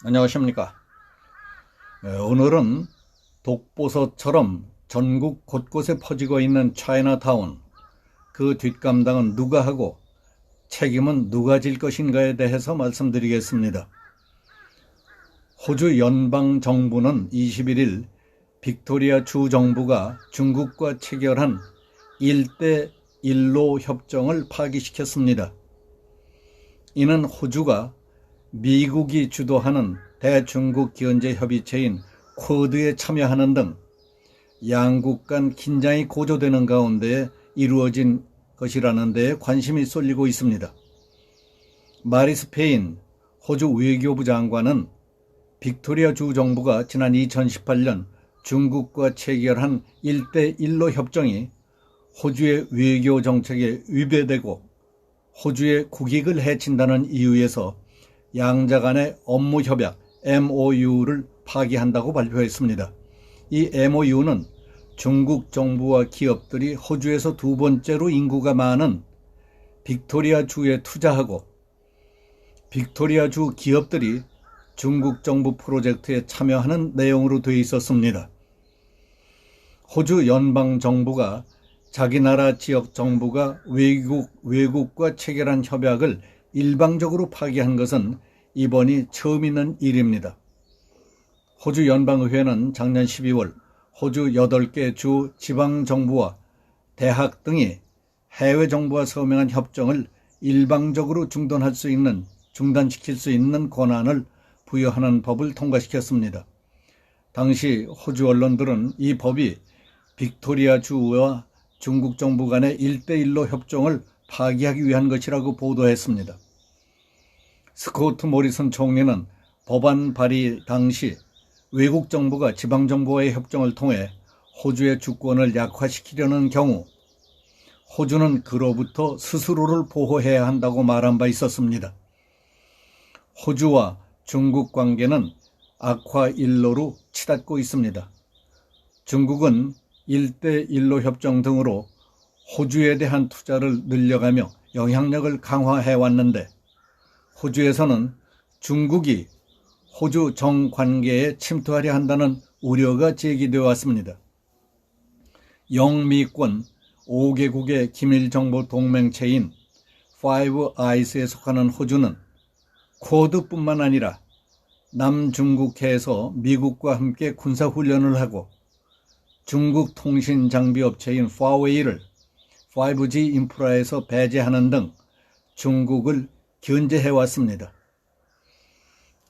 안녕하십니까. 오늘은 독보섯처럼 전국 곳곳에 퍼지고 있는 차이나타운, 그 뒷감당은 누가 하고 책임은 누가 질 것인가에 대해서 말씀드리겠습니다. 호주 연방정부는 21일 빅토리아 주 정부가 중국과 체결한 1대1로 협정을 파기시켰습니다. 이는 호주가 미국이 주도하는 대중국 견제 협의체인 쿼드에 참여하는 등 양국 간 긴장이 고조되는 가운데 이루어진 것이라는 데 관심이 쏠리고 있습니다. 마리스 페인 호주 외교부 장관은 빅토리아 주 정부가 지난 2018년 중국과 체결한 1대1로 협정이 호주의 외교 정책에 위배되고 호주의 국익을 해친다는 이유에서 양자 간의 업무 협약 MOU를 파기한다고 발표했습니다. 이 MOU는 중국 정부와 기업들이 호주에서 두 번째로 인구가 많은 빅토리아 주에 투자하고 빅토리아 주 기업들이 중국 정부 프로젝트에 참여하는 내용으로 되어 있었습니다. 호주 연방 정부가 자기 나라 지역 정부가 외국과 체결한 협약을 일방적으로 파기한 것은 이번이 처음 있는 일입니다. 호주 연방의회는 작년 12월 호주 8개 주 지방정부와 대학 등이 해외 정부와 서명한 협정을 일방적으로 중단시킬 수 있는 권한을 부여하는 법을 통과시켰습니다. 당시 호주 언론들은 이 법이 빅토리아 주와 중국 정부 간의 1대1로 협정을 파기하기 위한 것이라고 보도했습니다. 스코트 모리슨 총리는 법안 발의 당시 외국 정부가 지방 정부와의 협정을 통해 호주의 주권을 약화시키려는 경우 호주는 그로부터 스스로를 보호해야 한다고 말한 바 있었습니다. 호주와 중국 관계는 악화일로로 치닫고 있습니다. 중국은 1대1로 협정 등으로 호주에 대한 투자를 늘려가며 영향력을 강화해왔는데 호주에서는 중국이 호주 정관계에 침투하려 한다는 우려가 제기되어 왔습니다. 영미권 5개국의 기밀정보 동맹체인 파이브 아이스에 속하는 호주는 쿼드뿐만 아니라 남중국해에서 미국과 함께 군사훈련을 하고 중국 통신 장비 업체인 화웨이를 5G 인프라에서 배제하는 등 중국을 견제해왔습니다.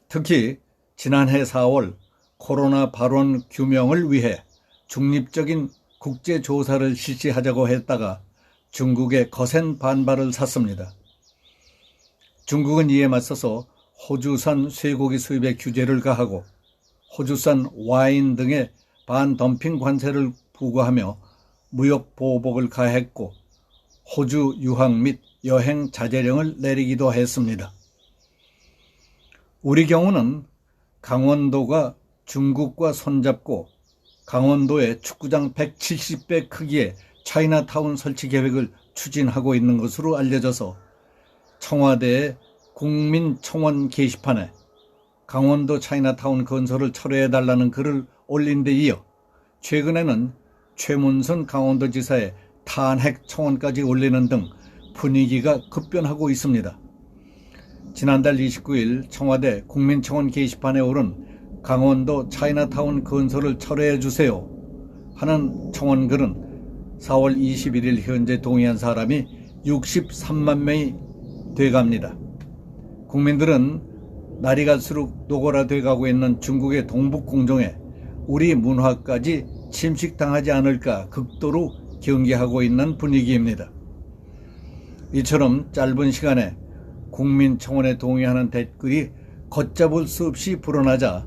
특히 지난해 4월 코로나 발원 규명을 위해 중립적인 국제조사를 실시하자고 했다가 중국의 거센 반발을 샀습니다. 중국은 이에 맞서서 호주산 쇠고기 수입에 규제를 가하고 호주산 와인 등의 반덤핑 관세를 부과하며 무역 보복을 가했고 호주 유학 및 여행 자제령을 내리기도 했습니다. 우리 경우는 강원도가 중국과 손잡고 강원도에 축구장 170배 크기의 차이나타운 설치 계획을 추진하고 있는 것으로 알려져서 청와대의 국민청원 게시판에 강원도 차이나타운 건설을 철회해달라는 글을 올린 데 이어 최근에는 최문선 강원도지사의 탄핵 청원까지 올리는 등 분위기가 급변하고 있습니다. 지난달 29일 청와대 국민청원 게시판에 오른 강원도 차이나타운 건설을 철회해 주세요 하는 청원글은 4월 21일 현재 동의한 사람이 63만 명이 돼갑니다. 국민들은 날이 갈수록 노골화돼 가고 있는 중국의 동북 공정에 우리 문화까지 침식당하지 않을까 극도로 경계하고 있는 분위기입니다. 이처럼 짧은 시간에 국민청원에 동의하는 댓글이 걷잡을 수 없이 불어나자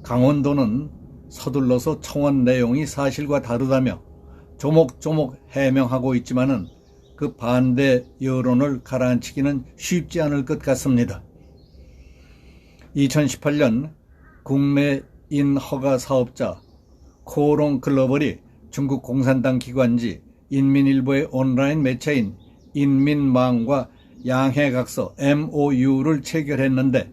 강원도는 서둘러서 청원 내용이 사실과 다르다며 조목조목 해명하고 있지만은 그 반대 여론을 가라앉히기는 쉽지 않을 것 같습니다. 2018년 국내 인허가 사업자 코오롱 글로벌이 중국 공산당 기관지 인민일보의 온라인 매체인 인민망과 양해각서 MOU를 체결했는데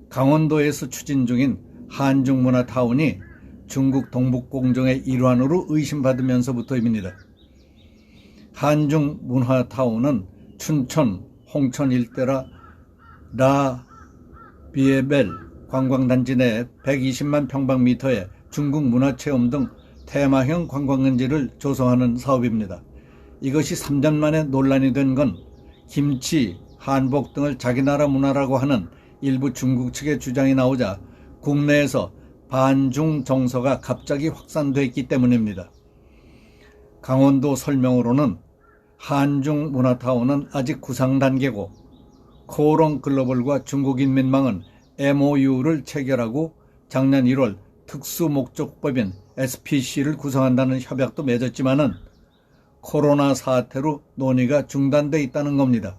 강원도에서 추진 중인 한중문화타운이 중국 동북공정의 일환으로 의심받으면서부터입니다. 한중문화타운은 춘천, 홍천 일대라 라 비에벨 관광단지 내 120만 평방미터의 중국 문화체험 등 테마형 관광단지를 조성하는 사업입니다. 이것이 3년 만에 논란이 된 건 김치, 한복 등을 자기 나라 문화라고 하는 일부 중국 측의 주장이 나오자 국내에서 반중 정서가 갑자기 확산됐기 때문입니다. 강원도 설명으로는 한중 문화타운은 아직 구상 단계고 코오롱 글로벌과 중국인민망은 MOU를 체결하고 작년 1월 특수목적법인 SPC를 구성한다는 협약도 맺었지만은 코로나 사태로 논의가 중단돼 있다는 겁니다.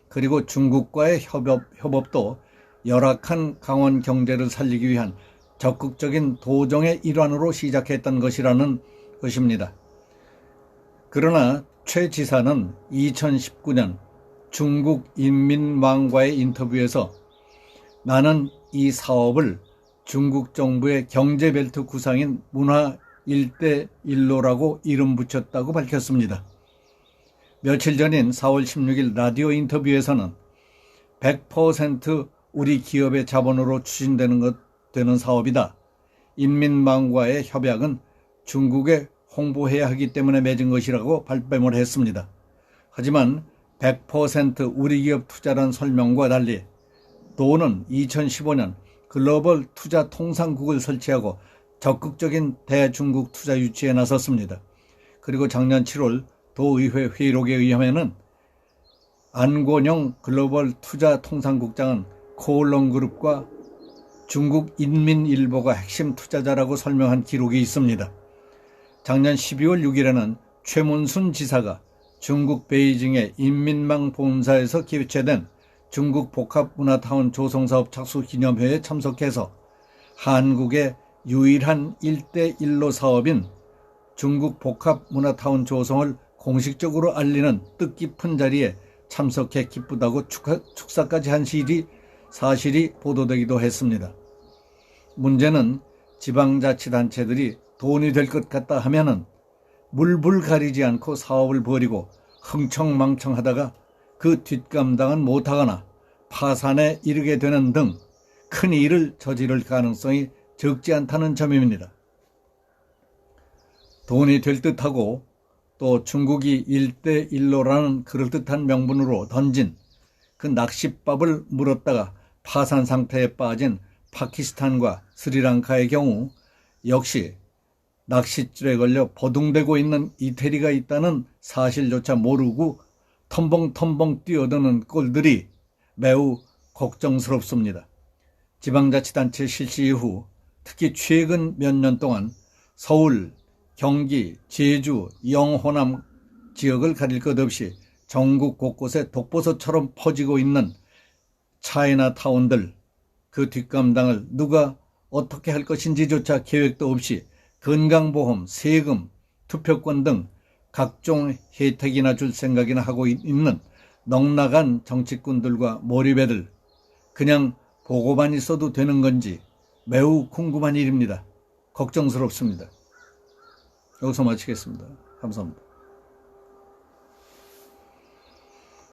그리고 중국과의 협업도 열악한 강원 경제를 살리기 위한 적극적인 도정의 일환으로 시작했던 것이라는 것입니다. 그러나 최 지사는 2019년 중국 인민망과의 인터뷰에서 나는 이 사업을 중국 정부의 경제벨트 구상인 문화 1대1로라고 이름 붙였다고 밝혔습니다. 며칠 전인 4월 16일 라디오 인터뷰에서는 100% 우리 기업의 자본으로 추진되는 사업이다. 인민망과의 협약은 중국에 홍보해야 하기 때문에 맺은 것이라고 발뺌을 했습니다. 하지만 100% 우리 기업 투자란 설명과 달리 도는 2015년 글로벌 투자 통상국을 설치하고 적극적인 대중국 투자 유치에 나섰습니다. 그리고 작년 7월 도의회 회의록에 의하면 안권영 글로벌 투자 통상국장은 코오롱 그룹과 중국 인민일보가 핵심 투자자라고 설명한 기록이 있습니다. 작년 12월 6일에는 최문순 지사가 중국 베이징의 인민망 본사에서 개최된 중국 복합문화타운 조성사업 착수 기념회에 참석해서 한국의 유일한 1대1로 사업인 중국 복합문화타운 조성을 공식적으로 알리는 뜻깊은 자리에 참석해 기쁘다고 축사까지 한 사실이 보도되기도 했습니다. 문제는 지방자치단체들이 돈이 될 것 같다 하면은 물불 가리지 않고 사업을 벌이고 흥청망청하다가 그 뒷감당은 못하거나 파산에 이르게 되는 등 큰 일을 저지를 가능성이 적지 않다는 점입니다. 돈이 될 듯하고 또 중국이 1대1로라는 그럴듯한 명분으로 던진 그 낚싯밥을 물었다가 파산 상태에 빠진 파키스탄과 스리랑카의 경우 역시 낚싯줄에 걸려 버둥대고 있는 이태리가 있다는 사실조차 모르고 텀벙텀벙 뛰어드는 꼴들이 매우 걱정스럽습니다. 지방자치단체 실시 이후 특히 최근 몇 년 동안 서울, 경기, 제주, 영호남 지역을 가릴 것 없이 전국 곳곳에 독버섯처럼 퍼지고 있는 차이나타운들, 그 뒷감당을 누가 어떻게 할 것인지조차 계획도 없이 건강보험, 세금, 투표권 등 각종 혜택이나 줄 생각이나 하고 있는 넉나간 정치꾼들과 몰입애들, 그냥 보고만 있어도 되는 건지 매우 궁금한 일입니다. 걱정스럽습니다. 여기서 마치겠습니다. 감사합니다.